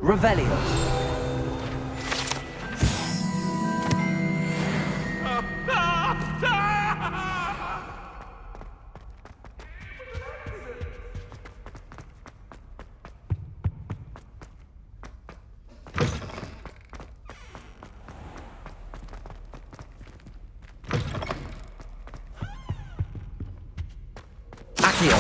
Revelio. Accio.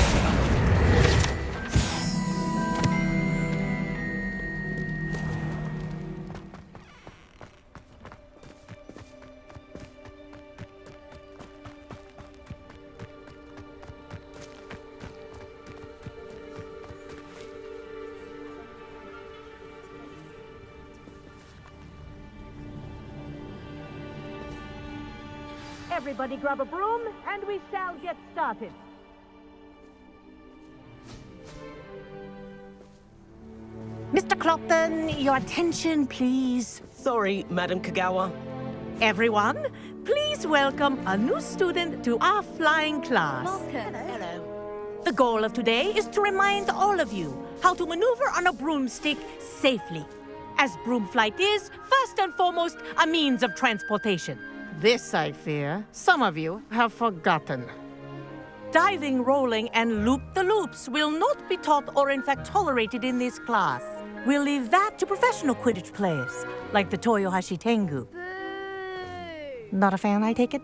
Everybody grab a broom, and we shall get started. Mr. Clopton, your attention, please. Sorry, Madam Kagawa. Everyone, please welcome a new student to our flying class. Hello. The goal of today is to remind all of you how to maneuver on a broomstick safely, as broom flight is, first and foremost, a means of transportation. This, I fear, some of you have forgotten. Diving, rolling, and loop-the-loops will not be taught or in fact tolerated in this class. We'll leave that to professional Quidditch players, like the Toyohashi Tengu. Not a fan, I take it?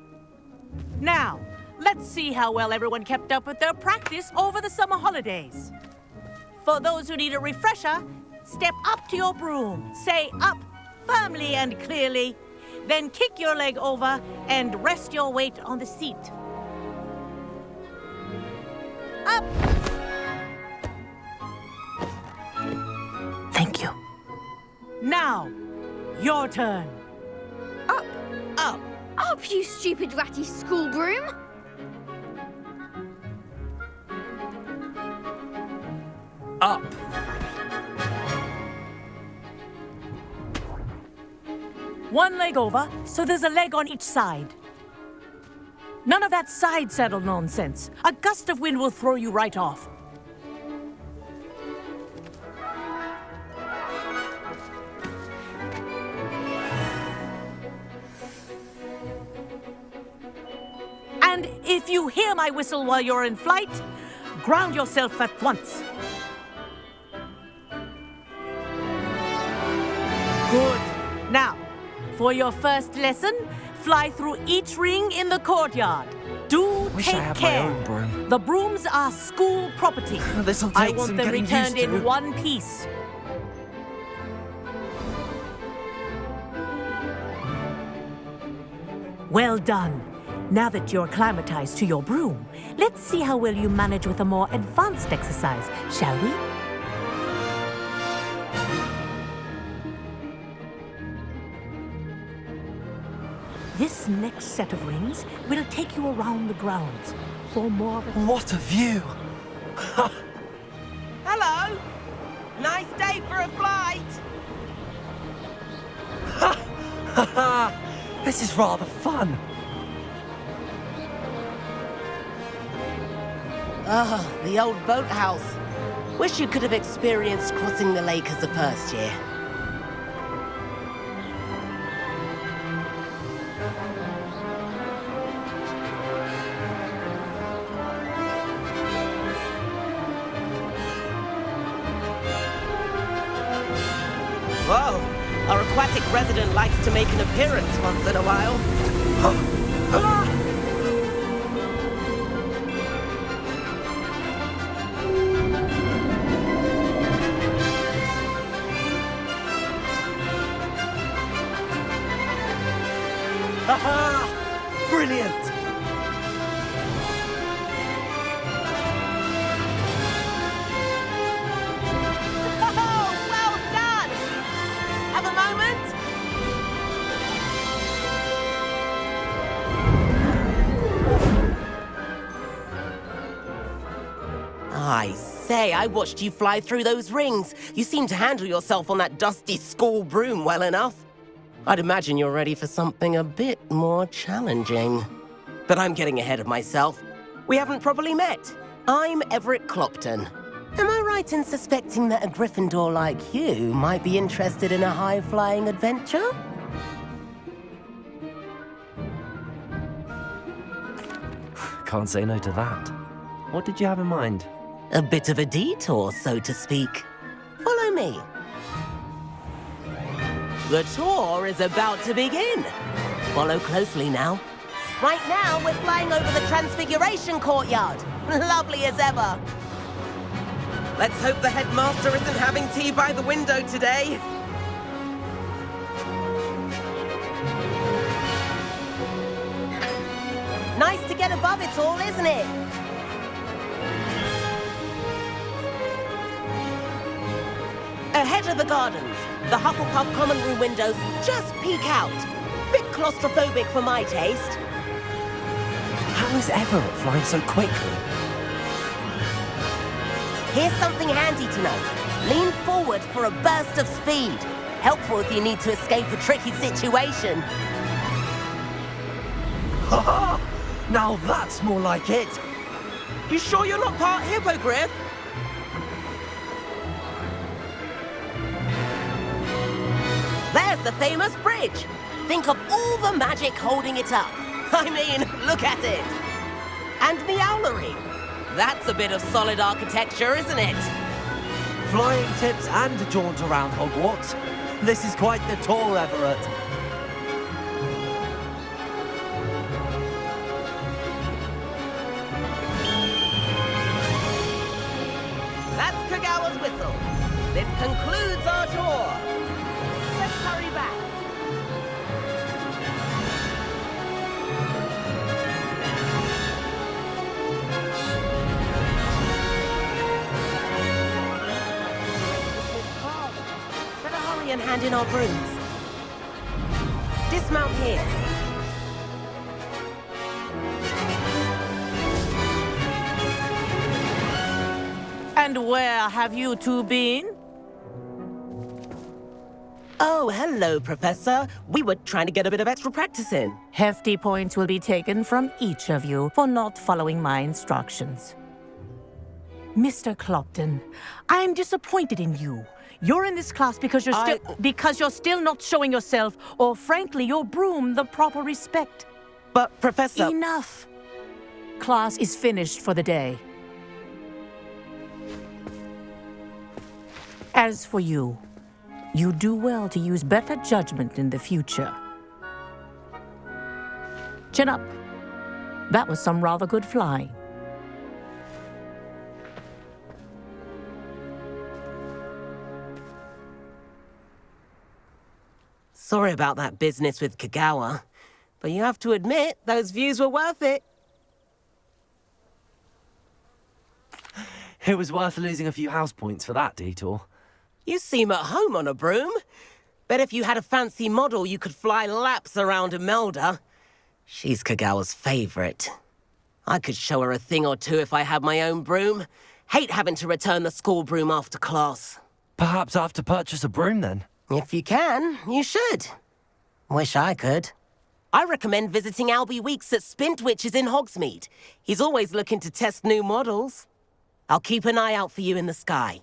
Now, let's see how well everyone kept up with their practice over the summer holidays. For those who need a refresher, step up to your broom, say up firmly and clearly, then kick your leg over and rest your weight on the seat. Up! Thank you. Now, your turn. Up, Up. up, you stupid ratty school broom! Up. One leg over, so there's a leg on each side. None of that side saddle nonsense. A gust of wind will throw you right off. And if you hear my whistle while you're in flight, ground yourself at once. Good. Now, for your first lesson, fly through each ring in the courtyard. Do Wish I take had care. my own broom. The brooms are school property. This'll I take want some them getting returned used to. in one piece. Well done. Now that you're acclimatized to your broom, let's see how well you manage with a more advanced exercise, shall we? This next set of rings will take you around the grounds for more of a... What a view! Hello. Nice day for a flight. This is rather fun. Ah, the old boathouse. Wish you could have experienced crossing the lake as a first year. Whoa, our aquatic resident likes to make an appearance once in a while. Brilliant! Oh, well done! Have a moment? I say, I watched you fly through those rings. You seem to handle yourself on that dusty school broom well enough. I'd imagine you're ready for something a bit more challenging. But I'm getting ahead of myself. We haven't properly met. I'm Everett Clopton. Am I right in suspecting that a Gryffindor like you might be interested in a high-flying adventure? Can't say no to that. What did you have in mind? A bit of a detour, so to speak. Follow me. The tour is about to begin. Follow closely now. Right now, we're flying over the Transfiguration Courtyard. Lovely as ever. Let's hope the headmaster isn't having tea by the window today. Nice to get above it all, isn't it? Ahead of the gardens, the Hufflepuff common room windows just peek out. Bit claustrophobic for my taste. How is Everett flying so quickly? Here's something handy to know. Lean forward for a burst of speed. Helpful if you need to escape a tricky situation. Ha! Now that's more like it. You sure you're not part hippogriff? There's the famous bridge. Think of all the magic holding it up. I mean, look at it. And the owlery. That's a bit of solid architecture, isn't it? Flying tips and a jaunt around Hogwarts. This is quite the tour, Everett. That's Kagawa's whistle. This concludes our tour. Let's hurry back. Better hurry and hand in our brooms. Dismount here. And where have you two been? Oh, hello, Professor. We were trying to get a bit of extra practice in. Hefty points will be taken from each of you for not following my instructions. Mr. Clopton, I'm disappointed in you. You're in this class because you're still not showing yourself, or frankly, your broom, the proper respect. But, Professor... Enough. Class is finished for the day. As for you, you do well to use better judgment in the future. Chin up. That was some rather good flying. Sorry about that business with Kagawa, but you have to admit, those views were worth it. It was worth losing a few house points for that detour. You seem at home on a broom. Bet if you had a fancy model, you could fly laps around Imelda. She's Kagawa's favorite. I could show her a thing or two if I had my own broom. Hate having to return the school broom after class. Perhaps I have to purchase a broom then. If you can, you should. Wish I could. I recommend visiting Albie Weeks at Spintwitches in Hogsmeade. He's always looking to test new models. I'll keep an eye out for you in the sky.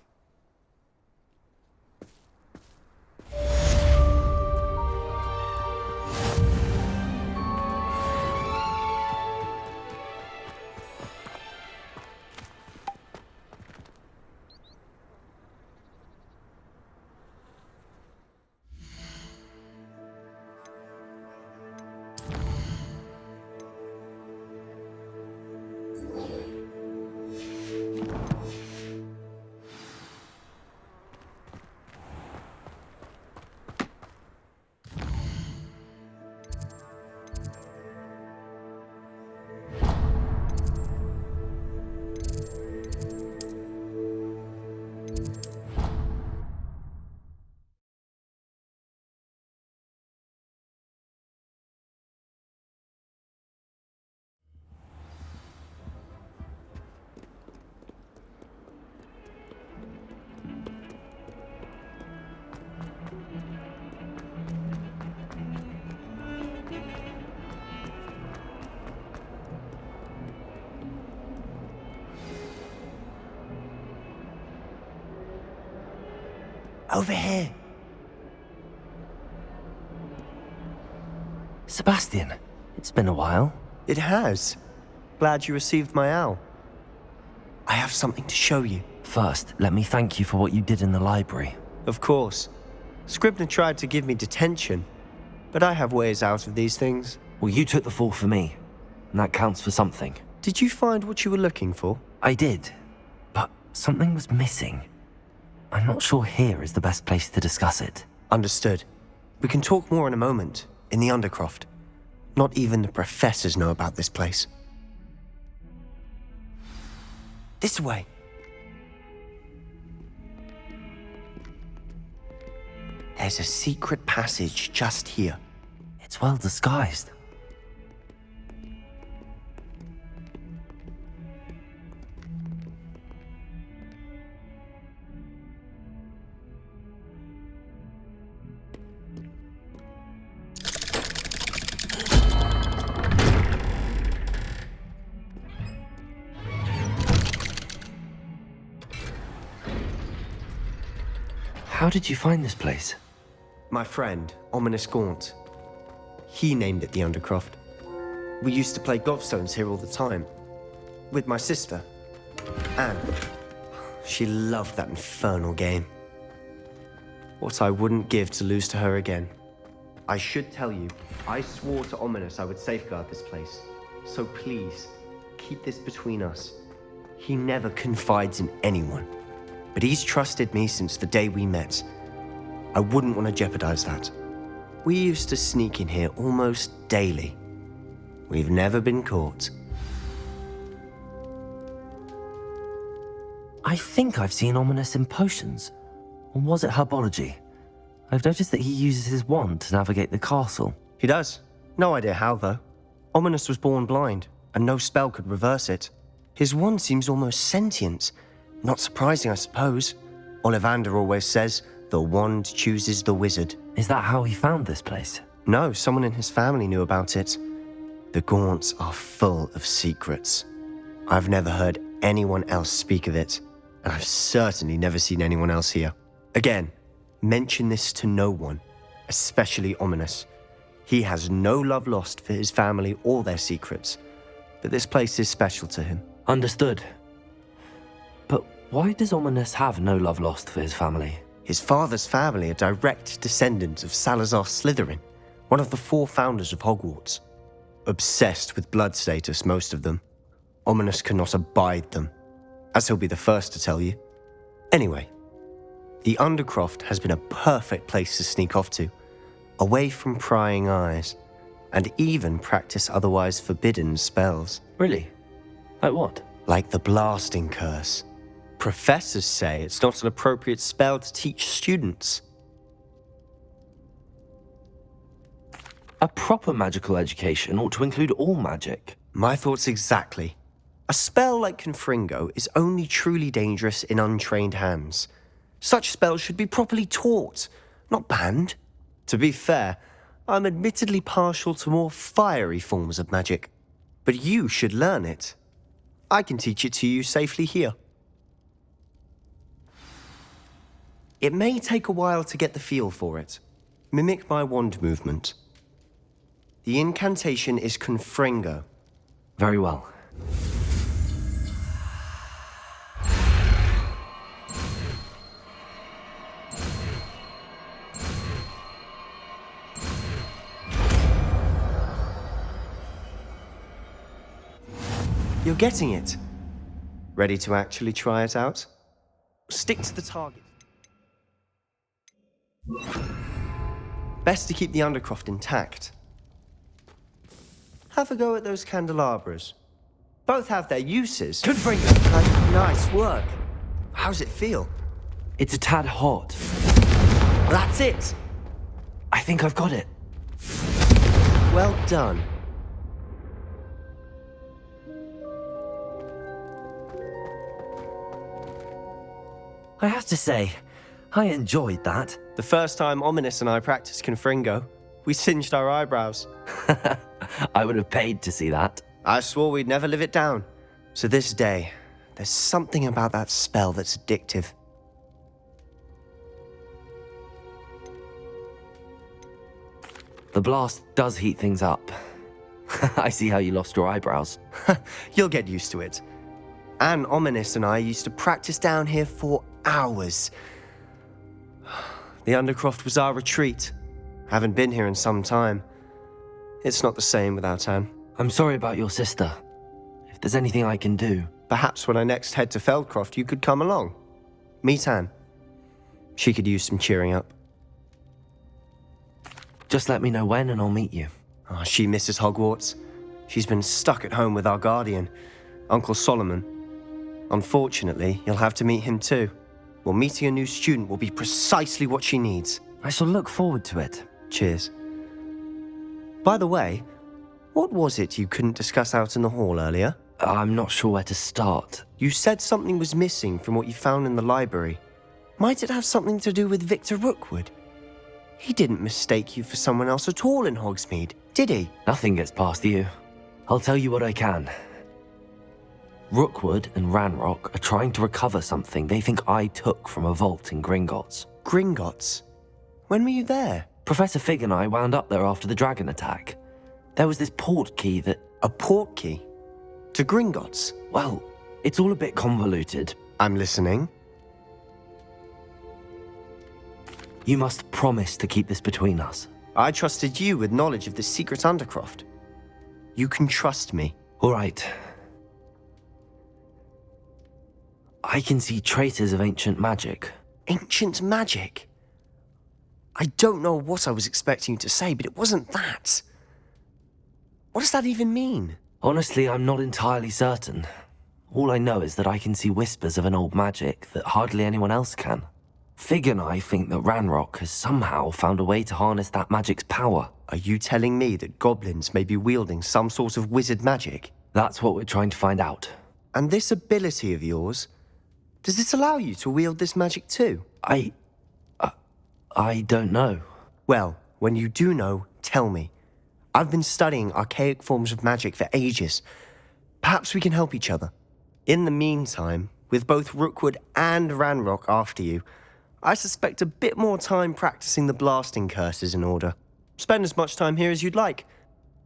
Over here. Sebastian, it's been a while. It has. Glad you received my owl. I have something to show you. First, let me thank you for what you did in the library. Of course. Scribner tried to give me detention, but I have ways out of these things. Well, you took the fall for me, and that counts for something. Did you find what you were looking for? I did, but something was missing. I'm not sure here is the best place to discuss it. Understood. We can talk more in a moment, in the Undercroft. Not even the professors know about this place. This way. There's a secret passage just here. It's well disguised. How did you find this place? My friend, Ominous Gaunt. He named it the Undercroft. We used to play gobstones here all the time. With my sister, Anne. She loved that infernal game. What I wouldn't give to lose to her again. I should tell you, I swore to Ominous I would safeguard this place. So please, keep this between us. He never confides in anyone. But he's trusted me since the day we met. I wouldn't want to jeopardize that. We used to sneak in here almost daily. We've never been caught. I think I've seen Ominous in potions. Or was it herbology? I've noticed that he uses his wand to navigate the castle. He does. No idea how, though. Ominous was born blind, and no spell could reverse it. His wand seems almost sentient. Not surprising, I suppose. Ollivander always says, the wand chooses the wizard. Is that how he found this place? No, someone in his family knew about it. The Gaunts are full of secrets. I've never heard anyone else speak of it, and I've certainly never seen anyone else here. Again, mention this to no one, especially Ominous. He has no love lost for his family or their secrets, but this place is special to him. Understood. But why does Ominous have no love lost for his family? His father's family are direct descendants of Salazar Slytherin, one of the 4 founders of Hogwarts. Obsessed with blood status, most of them. Ominous cannot abide them, as he'll be the first to tell you. Anyway, the Undercroft has been a perfect place to sneak off to, away from prying eyes, and even practice otherwise forbidden spells. Really? Like what? Like the blasting curse. Professors say it's not an appropriate spell to teach students. A proper magical education ought to include all magic. My thoughts exactly. A spell like Confringo is only truly dangerous in untrained hands. Such spells should be properly taught, not banned. To be fair, I'm admittedly partial to more fiery forms of magic. But you should learn it. I can teach it to you safely here. It may take a while to get the feel for it. Mimic my wand movement. The incantation is Confringo. Very well. You're getting it. Ready to actually try it out? Stick to the target. Best to keep the Undercroft intact. Have a go at those candelabras. Both have their uses. Confringo! Nice work. How's it feel? It's a tad hot. That's it. I think I've got it. Well done. I have to say, I enjoyed that. The first time Ominous and I practiced Confringo, we singed our eyebrows. I would have paid to see that. I swore we'd never live it down. So this day, there's something about that spell that's addictive. The blast does heat things up. I see how you lost your eyebrows. You'll get used to it. Anne, Ominous, and I used to practice down here for hours. The Undercroft was our retreat. Haven't been here in some time. It's not the same without Anne. I'm sorry about your sister. If there's anything I can do... Perhaps when I next head to Feldcroft, you could come along. Meet Anne. She could use some cheering up. Just let me know when and I'll meet you. Oh, she misses Hogwarts. She's been stuck at home with our guardian, Uncle Solomon. Unfortunately, you'll have to meet him too. Well, meeting a new student will be precisely what she needs. I shall look forward to it. Cheers. By the way, what was it you couldn't discuss out in the hall earlier? I'm not sure where to start. You said something was missing from what you found in the library. Might it have something to do with Victor Rookwood? He didn't mistake you for someone else at all in Hogsmeade, did he? Nothing gets past you. I'll tell you what I can. Rookwood and Ranrock are trying to recover something they think I took from a vault in Gringotts. Gringotts? When were you there? Professor Fig and I wound up there after the dragon attack. There was this port key that... A port key? To Gringotts? Well, it's all a bit convoluted. I'm listening. You must promise to keep this between us. I trusted you with knowledge of the secret Undercroft. You can trust me. All right. I can see traces of ancient magic. Ancient magic? I don't know what I was expecting you to say, but it wasn't that. What does that even mean? Honestly, I'm not entirely certain. All I know is that I can see whispers of an old magic that hardly anyone else can. Fig and I think that Ranrock has somehow found a way to harness that magic's power. Are you telling me that goblins may be wielding some sort of wizard magic? That's what we're trying to find out. And this ability of yours, does it allow you to wield this magic too? I don't know. Well, when you do know, tell me. I've been studying archaic forms of magic for ages. Perhaps we can help each other. In the meantime, with both Rookwood and Ranrock after you, I suspect a bit more time practicing the blasting curse is in order. Spend as much time here as you'd like.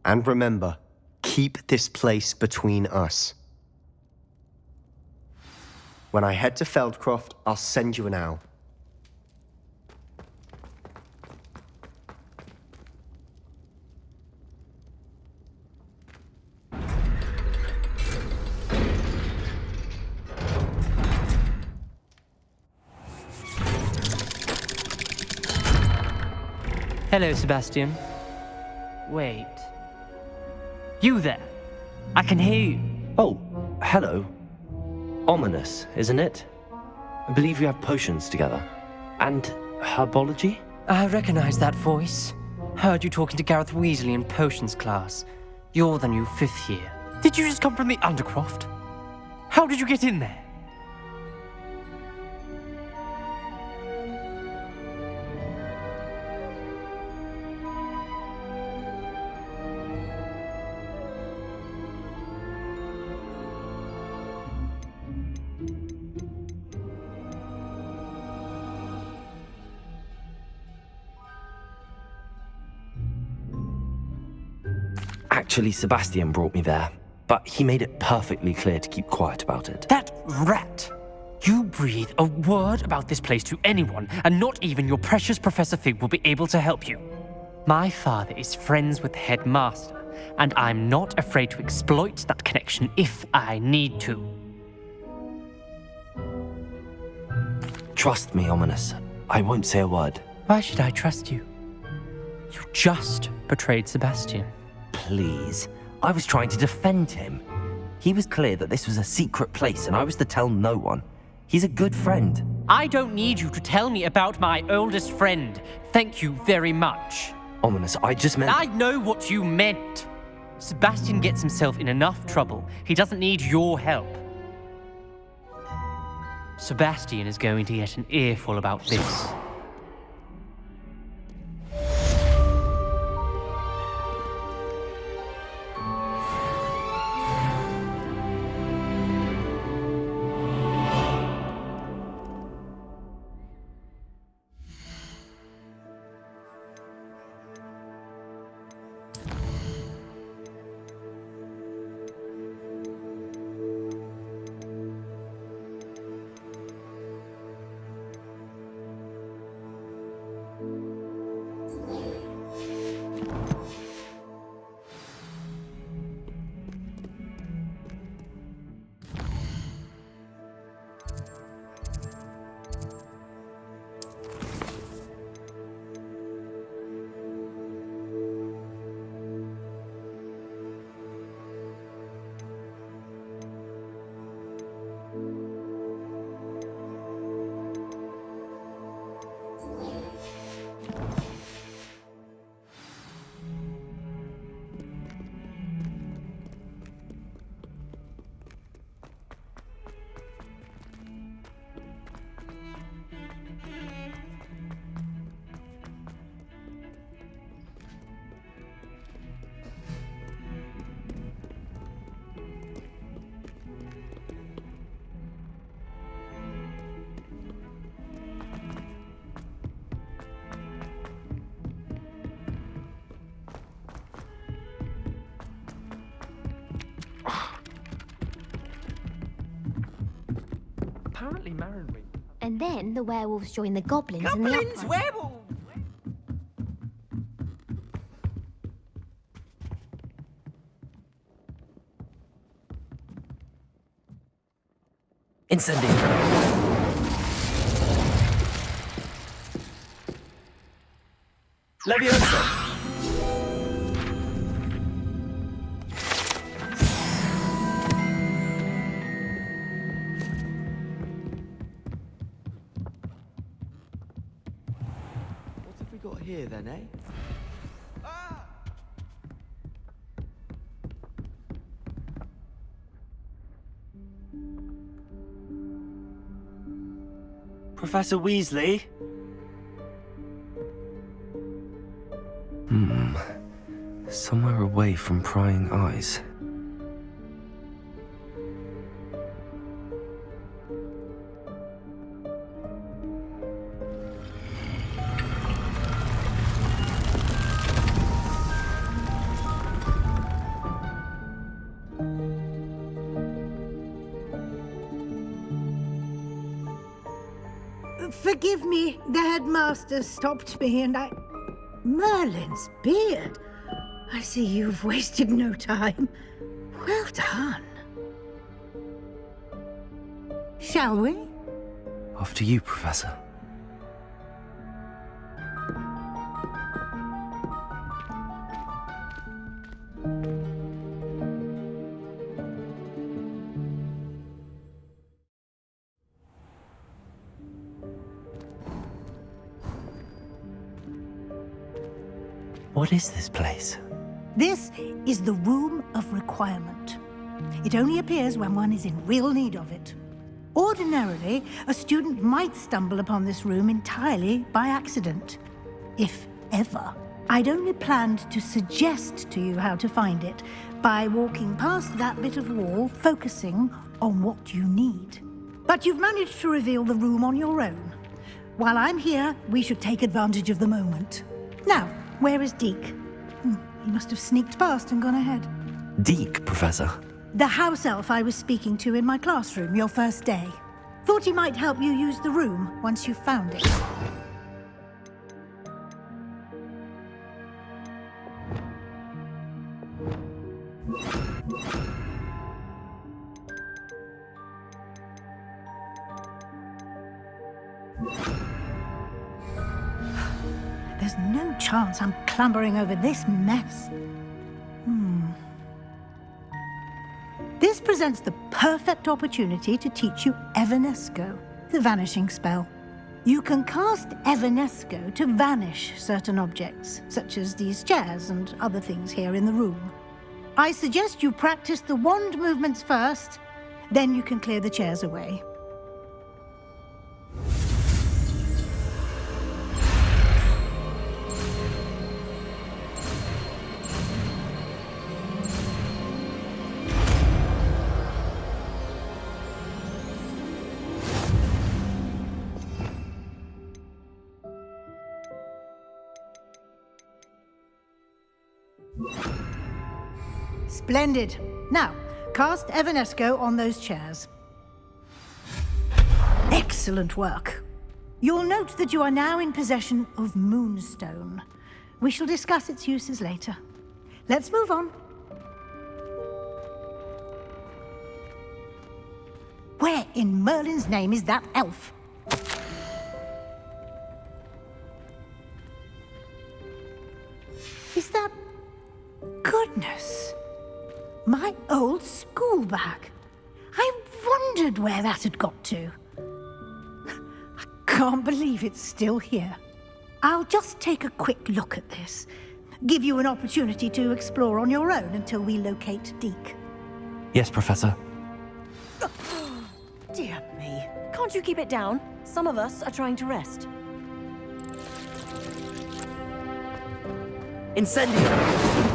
And remember, keep this place between us. When I head to Feldcroft, I'll send you an owl. Hello, Sebastian. Wait. You there? I can hear you. Oh, hello. Ominous, isn't it? I believe we have potions together. And herbology? I recognize that voice. Heard you talking to Gareth Weasley in potions class. You're the new 5th year. Did you just come from the Undercroft? How did you get in there? Actually, Sebastian brought me there, but he made it perfectly clear to keep quiet about it. That rat! You breathe a word about this place to anyone, and not even your precious Professor Fig will be able to help you. My father is friends with the headmaster, and I'm not afraid to exploit that connection if I need to. Trust me, Ominous. I won't say a word. Why should I trust you? You just betrayed Sebastian. Please. I was trying to defend him. He was clear that this was a secret place and I was to tell no one. He's a good friend. I don't need you to tell me about my oldest friend. Thank you very much. Ominous, I just meant... I know what you meant. Sebastian gets himself in enough trouble. He doesn't need your help. Sebastian is going to get an earful about this. Apparently, Marin. And then the werewolves join the goblins in the uproar. werewolves! Incendio. Leviosa. What have we got here then, eh? Professor Weasley? Somewhere away from prying eyes. Forgive me, the headmaster stopped me and I... Merlin's beard. I see you've wasted no time. Well done. Shall we? After you, Professor. What is this place? This is the Room of Requirement. It only appears when one is in real need of it. Ordinarily, a student might stumble upon this room entirely by accident, if ever. I'd only planned to suggest to you how to find it by walking past that bit of wall, focusing on what you need. But you've managed to reveal the room on your own. While I'm here, we should take advantage of the moment. Now, where is Deke? He must have sneaked past and gone ahead. Deke, Professor. The house elf I was speaking to in my classroom your first day. Thought he might help you use the room once you found it. There's no chance I'm clambering over this mess. This presents the perfect opportunity to teach you Evanesco, the vanishing spell. You can cast Evanesco to vanish certain objects, such as these chairs and other things here in the room. I suggest you practice the wand movements first, then you can clear the chairs away. Splendid. Now, cast Evanesco on those chairs. Excellent work. You'll note that you are now in possession of Moonstone. We shall discuss its uses later. Let's move on. Where in Merlin's name is that elf? Is that... Goodness! My old school bag. I wondered where that had got to. I can't believe it's still here. I'll just take a quick look at this. Give you an opportunity to explore on your own until we locate Deke. Yes, Professor. Dear me. Can't you keep it down? Some of us are trying to rest. Incendio!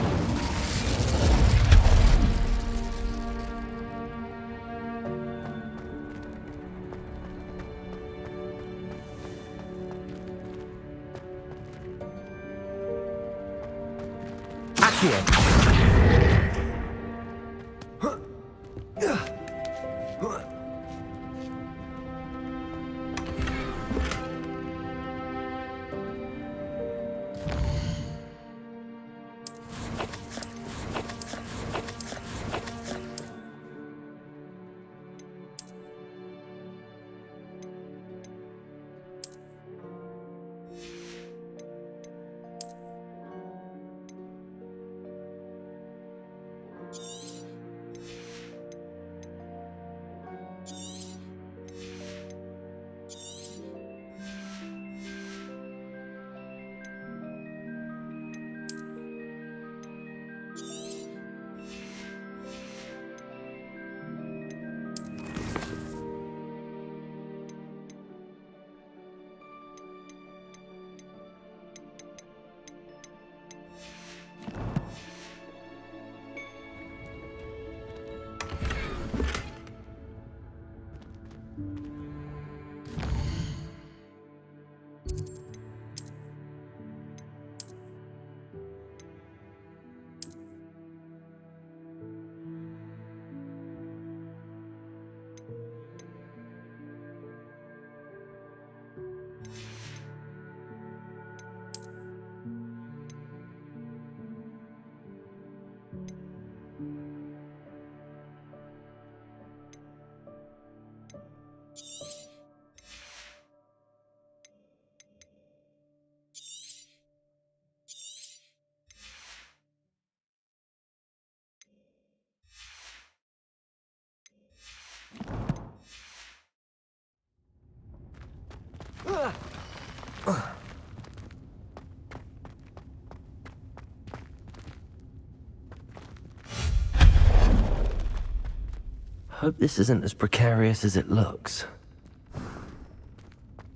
Hope this isn't as precarious as it looks.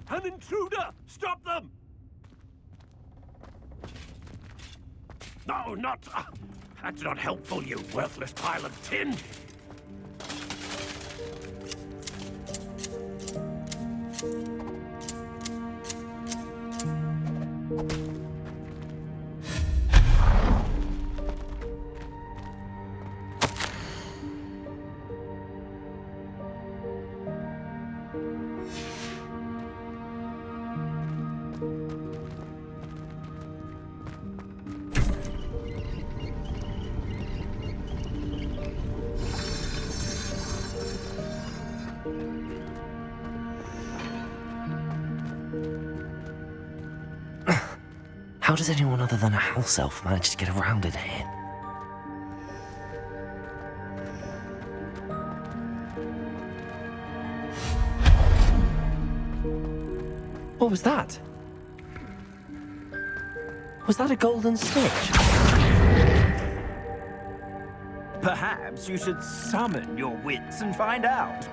An intruder! Stop them! No, not... that's not helpful, you worthless pile of tin! How does anyone other than a house elf manage to get around in here? What was that? Was that a golden snitch? Perhaps you should summon your wits and find out.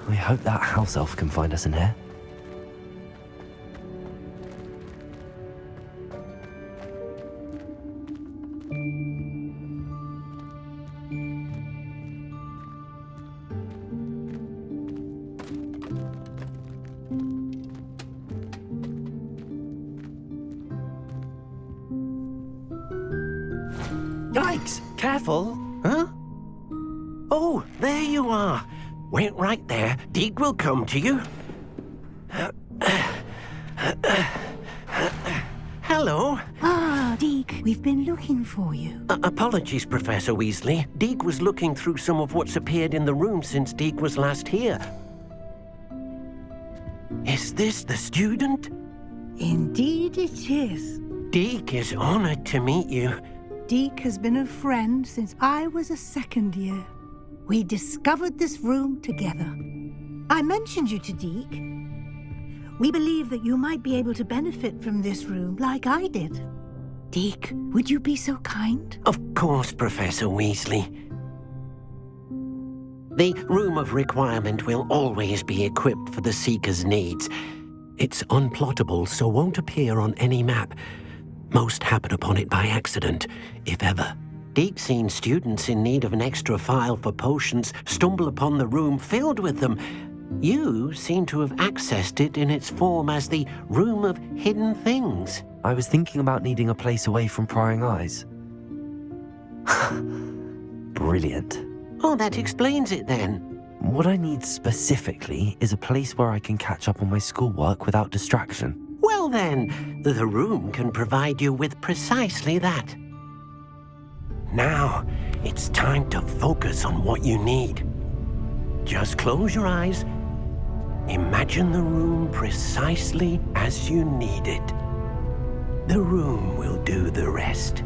I hope that house elf can find us in here. Yikes! Careful! Huh? Oh, there you are. Wait right there. Deek will come to you. Hello. Ah, Deke, we've been looking for you. Apologies, Professor Weasley. Deek was looking through some of what's appeared in the room since Deek was last here. Is this the student? Indeed it is. Deek is honored to meet you. Deke has been a friend since I was a second year. We discovered this room together. I mentioned you to Deke. We believe that you might be able to benefit from this room like I did. Deke, would you be so kind? Of course, Professor Weasley. The Room of Requirement will always be equipped for the Seeker's needs. It's unplottable, so won't appear on any map. Most happen upon it by accident, if ever. Deke's seen students in need of an extra file for potions stumble upon the room filled with them. You seem to have accessed it in its form as the Room of Hidden Things. I was thinking about needing a place away from prying eyes. Brilliant. Oh, that explains it then. What I need specifically is a place where I can catch up on my schoolwork without distraction. Well then, the room can provide you with precisely that. Now, it's time to focus on what you need. Just close your eyes. Imagine the room precisely as you need it. The room will do the rest.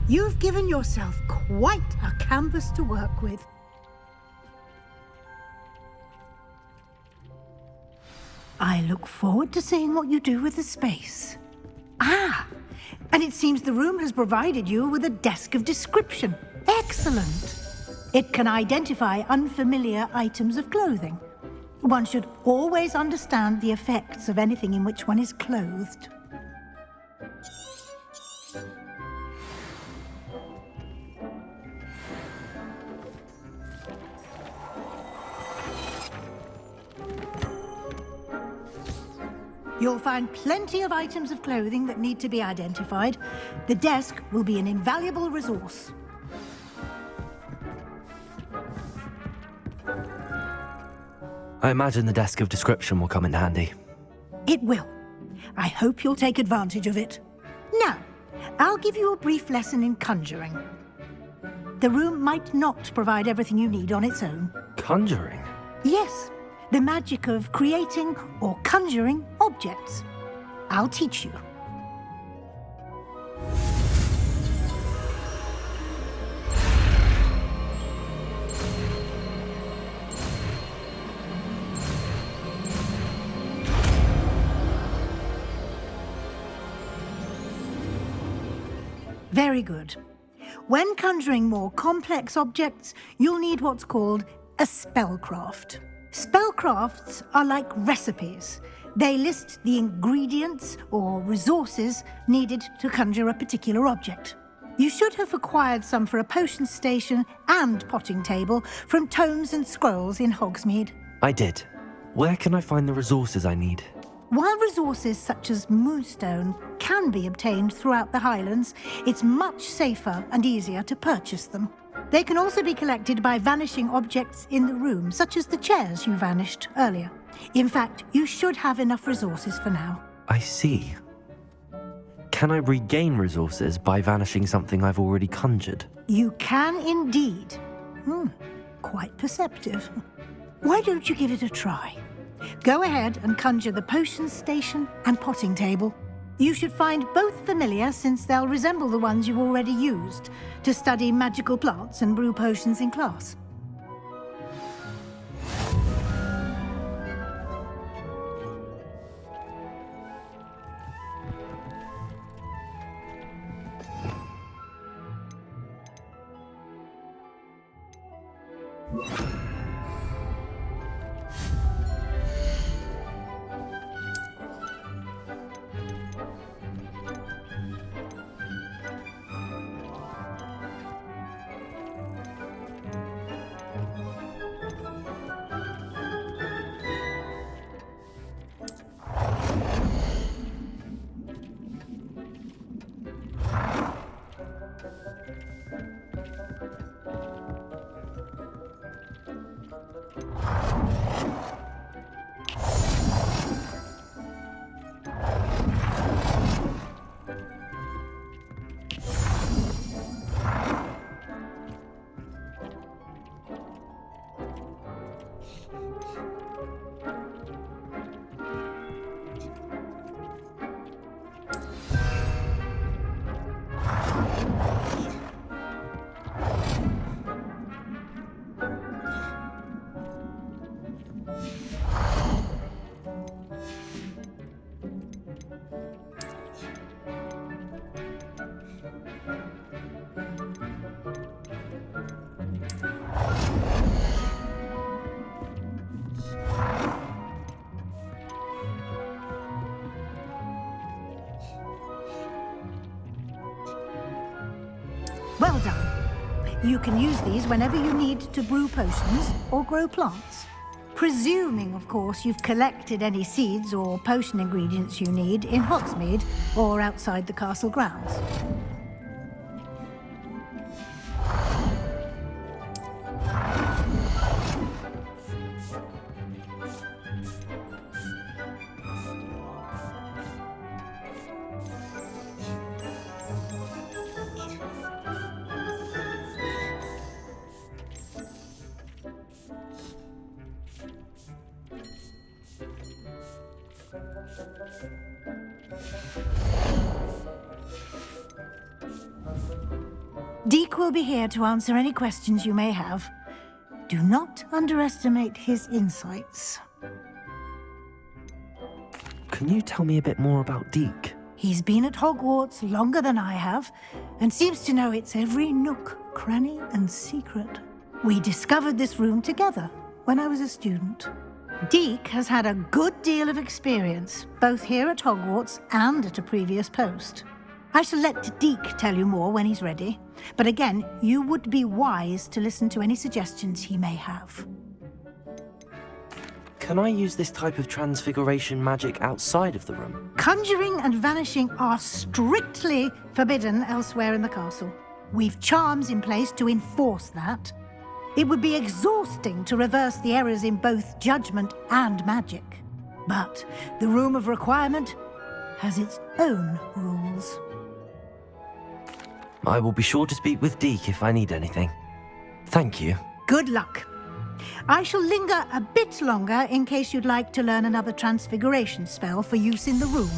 You've given yourself quite a canvas to work with. I look forward to seeing what you do with the space. Ah, and it seems the room has provided you with a desk of description. Excellent. It can identify unfamiliar items of clothing. One should always understand the effects of anything in which one is clothed. You'll find plenty of items of clothing that need to be identified. The desk will be an invaluable resource. I imagine the desk of description will come in handy. It will. I hope you'll take advantage of it. Now, I'll give you a brief lesson in conjuring. The room might not provide everything you need on its own. Conjuring? Yes. The magic of creating or conjuring objects. I'll teach you. Very good. When conjuring more complex objects, you'll need what's called a spellcraft. Spellcrafts are like recipes. They list the ingredients or resources needed to conjure a particular object. You should have acquired some for a potion station and potting table from tomes and scrolls in Hogsmeade. I did. Where can I find the resources I need? While resources such as moonstone can be obtained throughout the Highlands, it's much safer and easier to purchase them. They can also be collected by vanishing objects in the room, such as the chairs you vanished earlier. In fact, you should have enough resources for now. I see. Can I regain resources by vanishing something I've already conjured? You can indeed. Quite perceptive. Why don't you give it a try? Go ahead and conjure the potion station and potting table. You should find both familiar, since they'll resemble the ones you've already used to study magical plants and brew potions in class. Well done. You can use these whenever you need to brew potions or grow plants. Presuming, of course, you've collected any seeds or potion ingredients you need in Hogsmeade or outside the castle grounds. Deek will be here to answer any questions you may have. Do not underestimate his insights. Can you tell me a bit more about Deek? He's been at Hogwarts longer than I have, and seems to know its every nook, cranny, and secret. We discovered this room together when I was a student. Deek has had a good deal of experience, both here at Hogwarts and at a previous post. I shall let Deek tell you more when he's ready, but again, you would be wise to listen to any suggestions he may have. Can I use this type of transfiguration magic outside of the room? Conjuring and vanishing are strictly forbidden elsewhere in the castle. We've charms in place to enforce that. It would be exhausting to reverse the errors in both judgment and magic. But the Room of Requirement has its own rules. I will be sure to speak with Deek if I need anything. Thank you. Good luck. I shall linger a bit longer in case you'd like to learn another transfiguration spell for use in the room.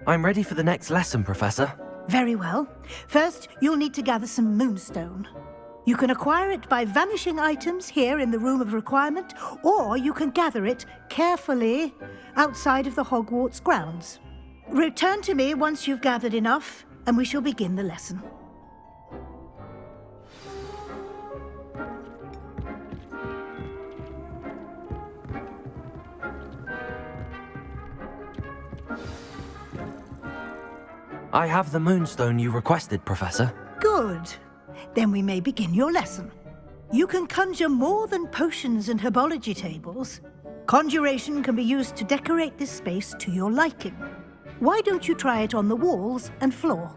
I'm ready for the next lesson, Professor. Very well. First, you'll need to gather some moonstone. You can acquire it by vanishing items here in the Room of Requirement, or you can gather it carefully outside of the Hogwarts grounds. Return to me once you've gathered enough, and we shall begin the lesson. I have the moonstone you requested, Professor. Good. Then we may begin your lesson. You can conjure more than potions and herbology tables. Conjuration can be used to decorate this space to your liking. Why don't you try it on the walls and floor?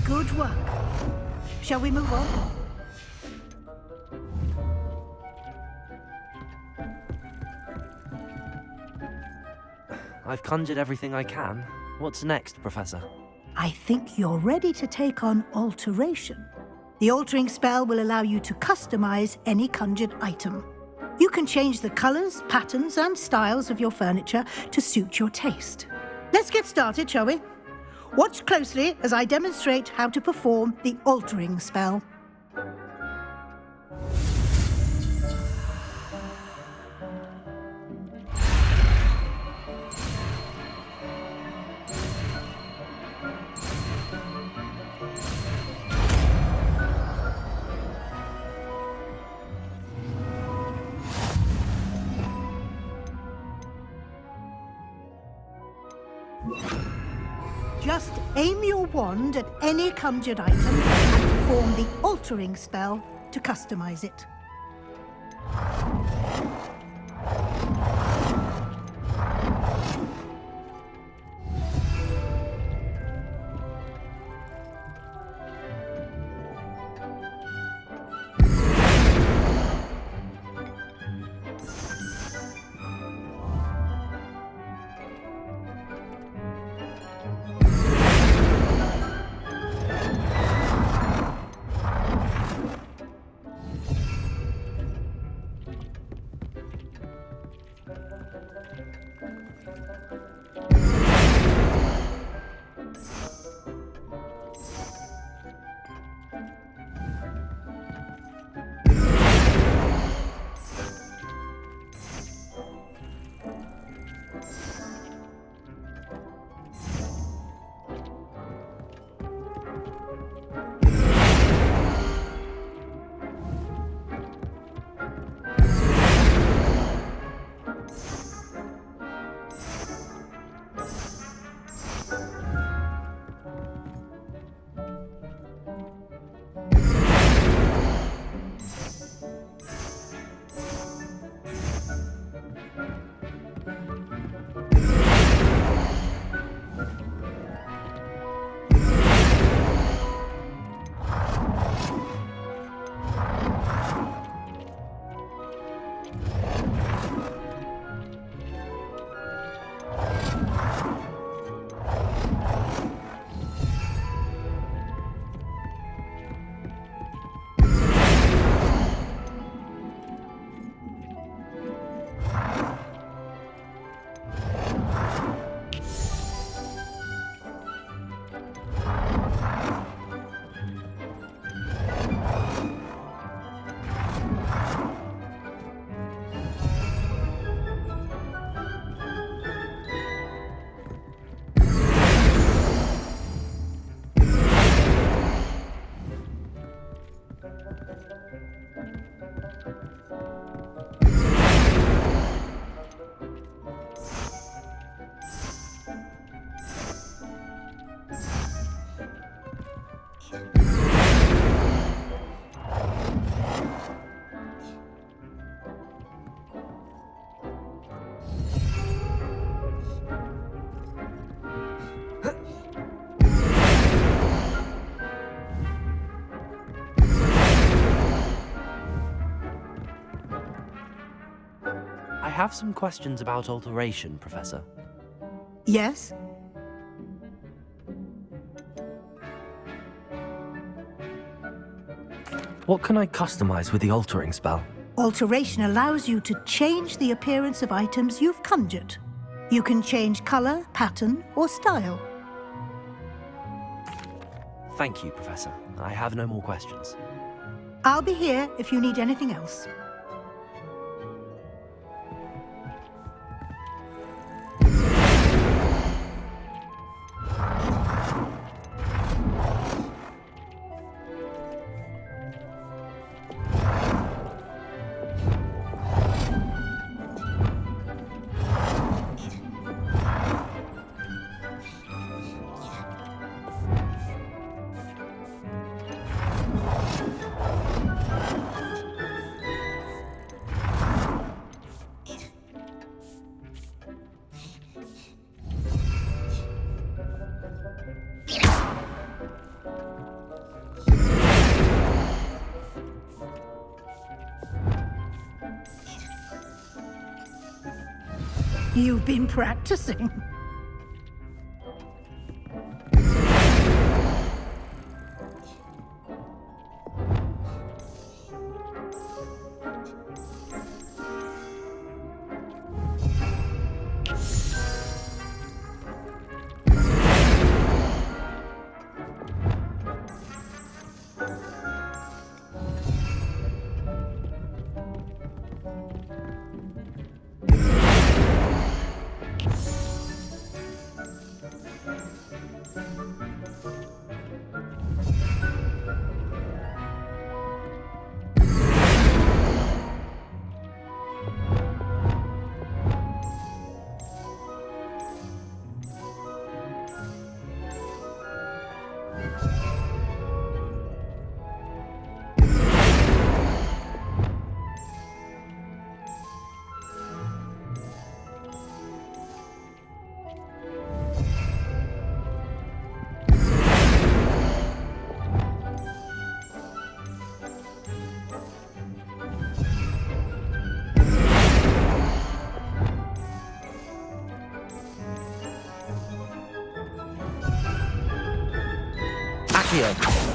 Good work. Shall we move on? I've conjured everything I can. What's next, Professor? I think you're ready to take on alteration. The altering spell will allow you to customize any conjured item. You can change the colors, patterns, and styles of your furniture to suit your taste. Let's get started, shall we? Watch closely as I demonstrate how to perform the altering spell. Just aim your wand at any conjured item and perform the altering spell to customize it. I have some questions about alteration, Professor. Yes? What can I customize with the altering spell? Alteration allows you to change the appearance of items you've conjured. You can change color, pattern, or style. Thank you, Professor. I have no more questions. I'll be here if you need anything else. You've been practicing. Accio.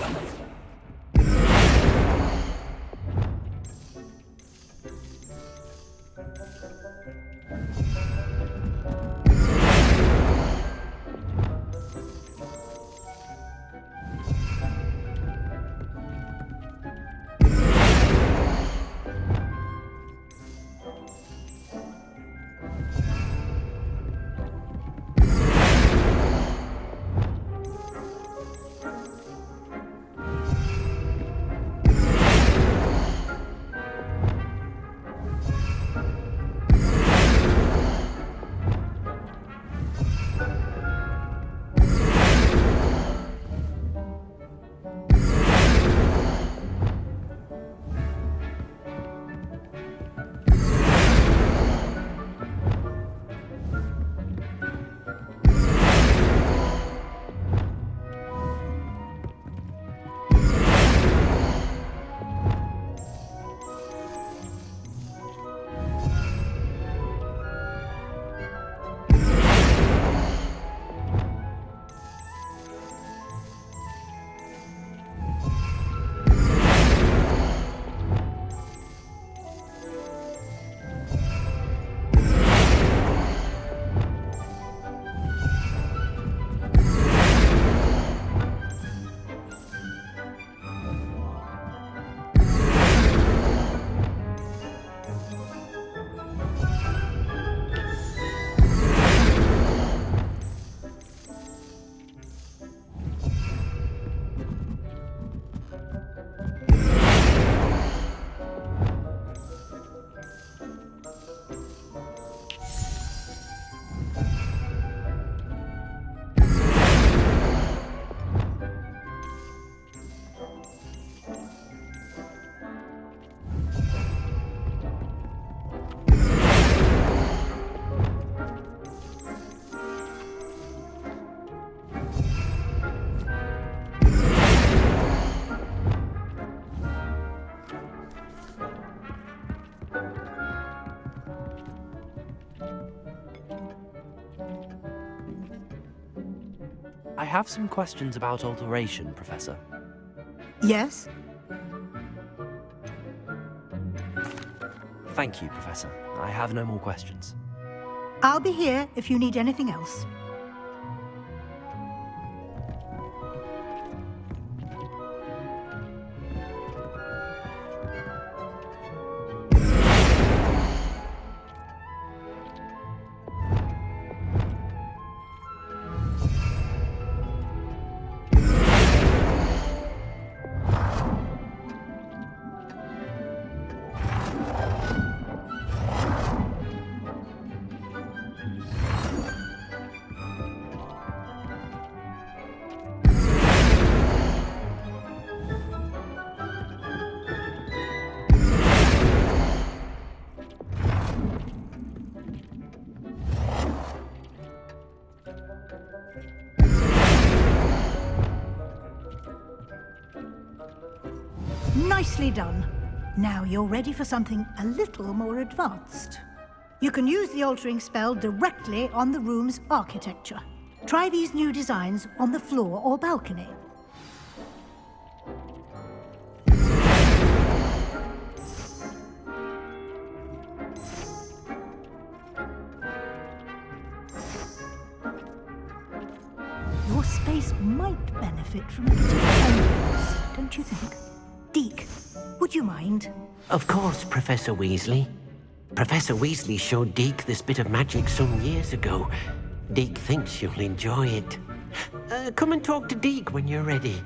I have some questions about alteration, Professor. Yes? Thank you, Professor. I have no more questions. I'll be here if you need anything else. Nicely done. Now you're ready for something a little more advanced. You can use the altering spell directly on the room's architecture. Try these new designs on the floor or balcony. Your space might benefit from a bit of ambience, don't you think? Deke, would you mind? Of course, Professor Weasley. Professor Weasley showed Deke this bit of magic some years ago. Deke thinks you'll enjoy it. Come and talk to Deke when you're ready.